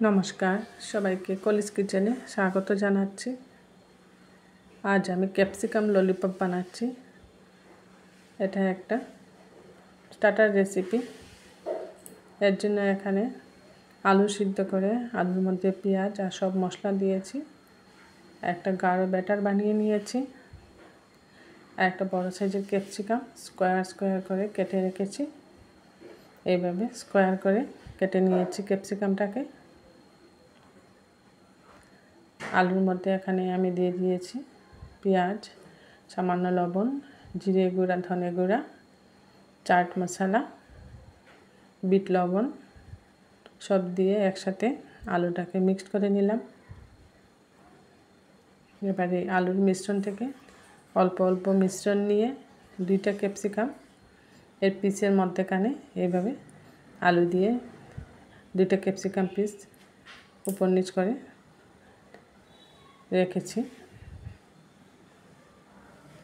নমস্কার সবাইকে কলিজ কিচেনে স্বাগত জানাচ্ছি। আজ আমি ক্যাপসিকাম ললিপপ বানাচ্ছি। এটা একটা স্টার্টার রেসিপি। এর জন্য এখানে আলু সিদ্ধ করে আলুর মধ্যে পেঁয়াজ আর সব মশলা দিয়েছি। একটা গাঢ় ব্যাটার বানিয়ে নিয়েছি। একটা বড় সাইজের ক্যাপসিকাম স্কোয়ার করে কেটে রেখেছি। এইভাবে স্কোয়ার করে কেটে নিয়েছি ক্যাপসিকামটাকে। আলুর মধ্যে এখানে আমি দিয়ে দিয়েছি পেঁয়াজ, সামান্য লবণ, জিরে গুঁড়া, ধনে গুঁড়া, চাট মশলা, বিট লবণ সব দিয়ে একসাথে আলুটাকে মিক্সড করে নিলাম। এবারে আলুর মিশ্রণ থেকে অল্প অল্প মিশ্রণ নিয়ে দুইটা ক্যাপসিকাম এর পিসের মধ্যেখানে এইভাবে আলু দিয়ে দুইটা ক্যাপসিকাম পিস উপর নিচ করে রেখেছি।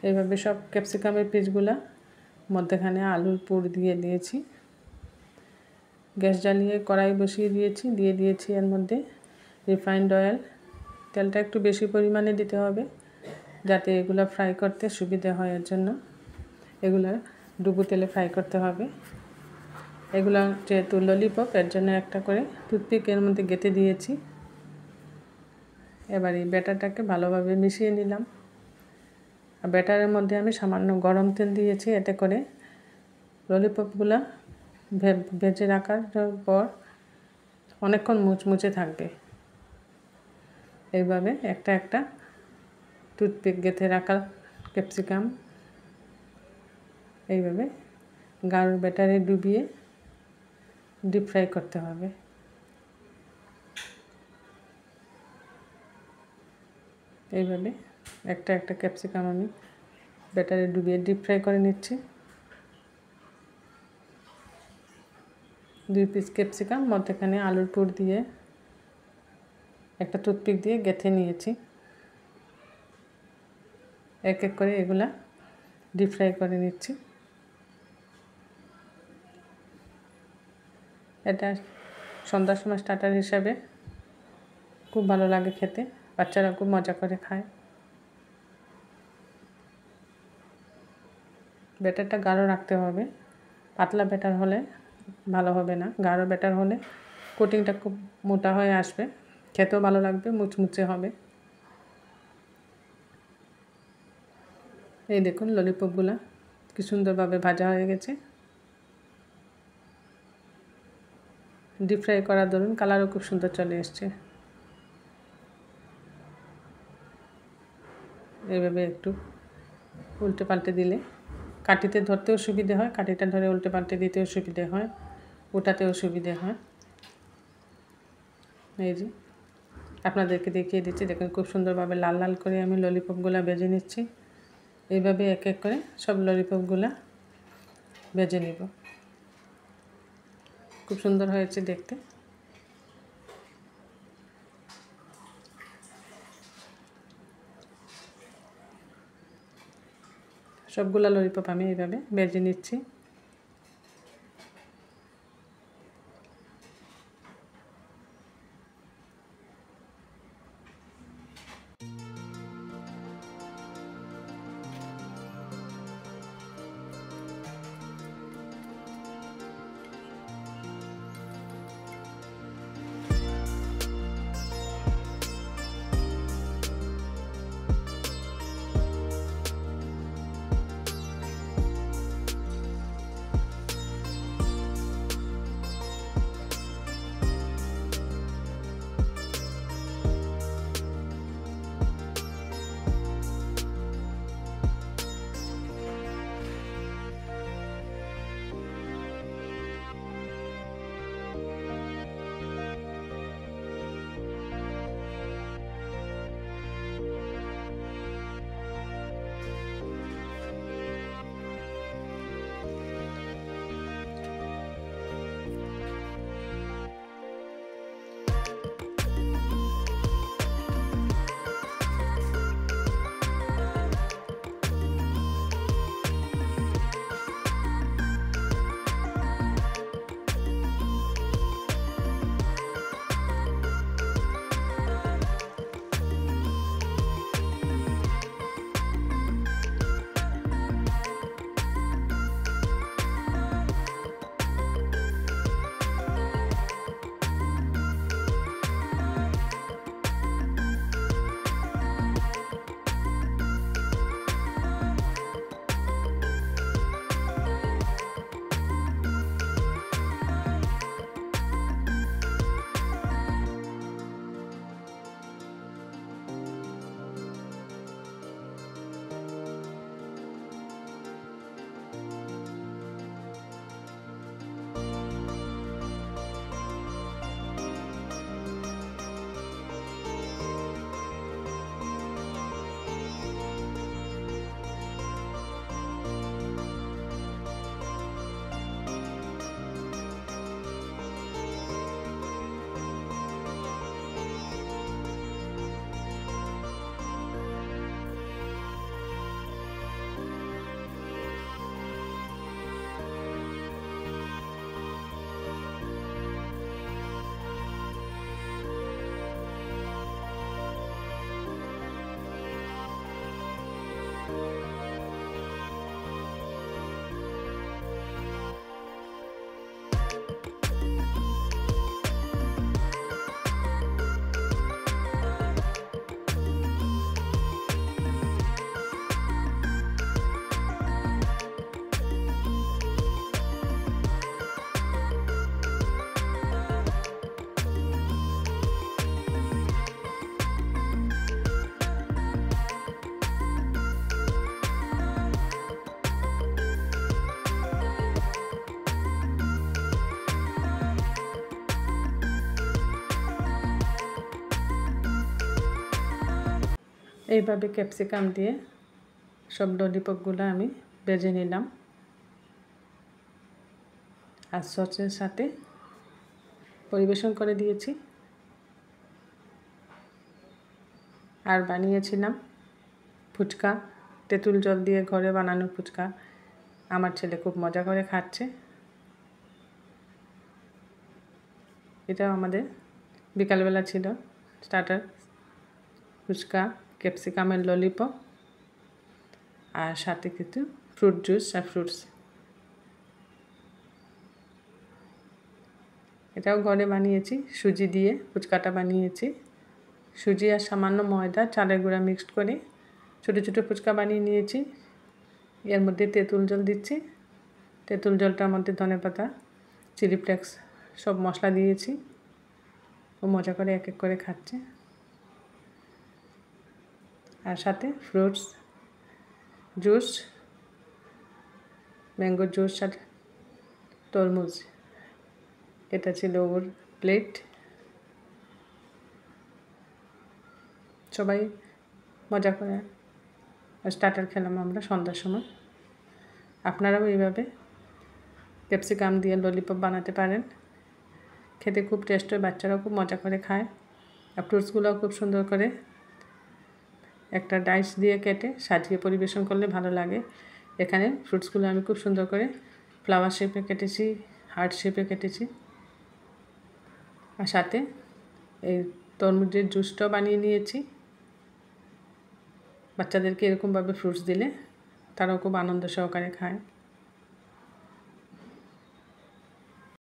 এইভাবে সব ক্যাপসিকামের পিসগুলা মধ্যেখানে আলুর পুর দিয়ে দিয়েছি। গ্যাস জ্বালিয়ে কড়াই বসিয়ে দিয়েছি। দিয়ে দিয়েছি এর মধ্যে রিফাইন্ড অয়েল। তেলটা একটু বেশি পরিমাণে দিতে হবে যাতে এগুলো ফ্রাই করতে সুবিধা হয়। এর জন্য এগুলো ডুবো তেলে ফ্রাই করতে হবে। এগুলো যেহেতু ললিপপ এর জন্য একটা করে টুথপিক এর মধ্যে গেঁথে দিয়েছি। এবার এই ব্যাটারটাকে ভালোভাবে মিশিয়ে নিলাম। ব্যাটারের মধ্যে আমি সামান্য গরম তেল দিয়েছি, এতে করে ললিপপগুলো ভেজে রাখার পর অনেকক্ষণ মুচমুচে থাকবে। এইভাবে একটা একটা টুথপিক গেঁথে রাখা ক্যাপসিকাম এইভাবে গাঢ় ব্যাটারে ডুবিয়ে ডিপ ফ্রাই করতে হবে। এইভাবে একটা একটা ক্যাপসিকাম আমি ব্যাটারে ডুবিয়ে ডিপ ফ্রাই করে নিচ্ছি। 2 পিস ক্যাপসিকাম মধ্যখানে আলুর পুর দিয়ে একটা টুথপিক দিয়ে গেঁথে নিয়েছি। এক এক করে এগুলা ডিপ ফ্রাই করে নিচ্ছি। এটা সন্ধ্যার সময় স্টার্টার হিসাবে খুব ভালো লাগে খেতে। বাচ্চারা খুব মজা করে খায়। ব্যাটারটা গাঢ় রাখতে হবে। পাতলা ব্যাটার হলে ভালো হবে না। গাঢ় ব্যাটার হলে কোটিংটা খুব মোটা হয়ে আসবে, খেতেও ভালো লাগবে, মুচমুচে হবে। এই দেখুন ললিপপগুলো কি সুন্দরভাবে ভাজা হয়ে গেছে। ডিপ ফ্রাই করার দরুন কালারও খুব সুন্দর চলে এসছে। এইভাবে একটু উল্টে পাল্টে দিলে কাঠিতে ধরতেও সুবিধে হয়, কাঠিটা ধরে উল্টে পাল্টে দিতেও সুবিধে হয়, ওটাতেও সুবিধে হয়। এই যে আপনাদেরকে দেখিয়ে দিচ্ছি, দেখুন খুব সুন্দরভাবে লাল লাল করে আমি ললিপপগুলো ভেজে নিচ্ছি। এইভাবে এক এক করে সব ললিপপগুলো ভেজে নিব। খুব সুন্দর হয়েছে দেখতে। সবগুলো ললিপপ আমি এইভাবে ভেজে নিচ্ছি। এইভাবে ক্যাপসিকাম দিয়ে সব ললিপপগুলো আমি ভেজে নিলাম আর সসের সাথে পরিবেশন করে দিয়েছি। আর বানিয়েছিলাম ফুচকা, তেঁতুল জল দিয়ে ঘরে বানানো ফুচকা। আমার ছেলে খুব মজা করে খাচ্ছে। এটাও আমাদের বিকালবেলা ছিল স্টার্টার, ফুচকা, ক্যাপসিকামের ললিপপ আর সাথে কিছু ফ্রুট জুস আর ফ্রুটস। এটাও ঘরে বানিয়েছি, সুজি দিয়ে ফুচকাটা বানিয়েছি। সুজি আর সামান্য ময়দা, চালের গুঁড়া মিক্সড করে ছোটো ছোটো ফুচকা বানিয়ে নিয়েছি। এর মধ্যে তেঁতুল জল দিচ্ছি। তেঁতুল জলটার মধ্যে ধনেপাতা, চিলি ফ্লেক্স সব মশলা দিয়েছি। ও মজা করে এক এক করে খাচ্ছে। আর সাথে ফ্রুটস জুস, ম্যাঙ্গো জুস আর তরমুজ। এটা ছিল ওর প্লেট। সবাই মজা করে স্টার্টার খেলাম আমরা সন্ধ্যার সময়। আপনারাও এইভাবে ক্যাপসিকাম দিয়ে ললিপপ বানাতে পারেন। খেতে খুব টেস্ট হয়, বাচ্চারাও খুব মজা করে খায়। আর ফ্রুটসগুলোও খুব সুন্দর করে একটা ডাইস দিয়ে কেটে সাজিয়ে পরিবেশন করলে ভালো লাগে। এখানে ফ্রুটসগুলো আমি খুব সুন্দর করে ফ্লাওয়ার শেপে কেটেছি, হার্ট শেপে কেটেছি। আর সাথে এই তরমুজের জুসটাও বানিয়ে নিয়েছি। বাচ্চাদেরকে এরকমভাবে ফ্রুটস দিলে তারাও খুব আনন্দ সহকারে খায়।